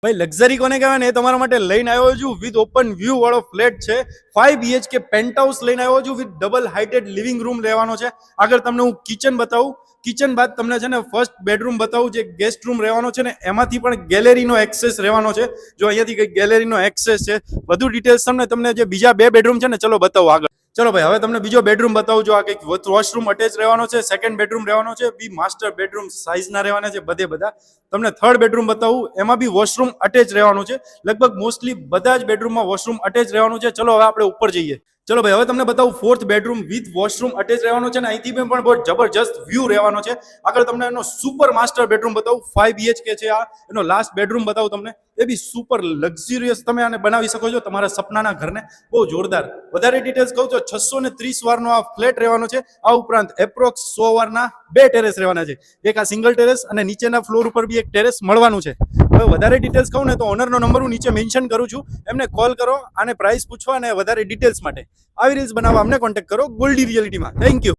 ભાઈ લક્ઝરી કોને કહેવાય ને એ તમારા માટે લઈને આવ્યો છું વિથ ઓપન વ્યૂ વાળો ફ્લેટ છે 5 BHK પેન્ટ હાઉસ લઈને આવ્યો છું with double heighted living room રહેવાનો છે. આગળ તમને હું કિચન બતાવું, કિચન બાદ તમને છે ને ફર્સ્ટ બેડરૂમ બતાવું જે ગેસ્ટ રૂમ રહેવાનો છે ને એમાંથી પણ ગેલેરીનો એક્સેસ રહેવાનો છે. જો અહીંયાથી કઈ ગેલેરીનો એક્સેસ છે. વધુ ડિટેલ્સ તમને જે બીજા 2 બેડરૂમ છે ને ચલો બતાવો આગળ. ચલો ભાઈ હવે તમને બીજો બેડરૂમ બતાવું છું. આ કંઈક વોશરૂમ અટેચ રહેવાનો છે, સેકન્ડ બેડરૂમ રહેવાનો છે, બી માસ્ટર બેડરૂમ સાઇઝના રહેવાના છે બધા. તમને થર્ડ બેડરૂમ બતાવું, એમાં બી વોશરૂમ અટેચ રહેવાનું છે. લગભગ મોસ્ટલી બધા જ બેડરૂમમાં વોશરૂમ અટેચ રહેવાનું છે. ચલો હવે આપણે ઉપર જઈએ. ચલો ભાઈ હવે તમને બતાવું fourth bedroom with washroom attach રહેવાનો છે ને અહીંથી પણ બહુ જબરજસ્ત વ્યૂ રહેવાનો છે. આગળ તમને એનો સુપર માસ્ટર બેડરૂમ બતાવું, 5 BHK છે આ. એનો લાસ્ટ બેડરૂમ બતાવું તમને, એ બી સુપર લક્ઝરિયસ તમે આને બનાવી શકો છો તમારા સપનાના ઘરને. બહુ જોરદાર. વધારે ડિટેલ્સ કહું તો 630 વારનો આ ફ્લેટ રહેવાનો છે. આ ઉપરાંત એપ્રોક્સ 100 વારના 2 ટેરેસ રહેવાના છે. એક આ સિંગલ ટેરેસ અને નીચેના ફ્લોર ઉપર બી એક ટેરેસ મળવાનું છે. હવે વધારે ડિટેલ્સ કહું ને તો ઓનરનો નંબર હું નીચે મેન્શન કરું છું, એમને કોલ કરો અને પ્રાઇસ પૂછવા અને વધારે ડિટેલ્સ માટે આવી રીલ્સ બનાવવા અમને કોન્ટેક્ટ કરો ગોલ્ડી રિયાલિટીમાં. Thank you.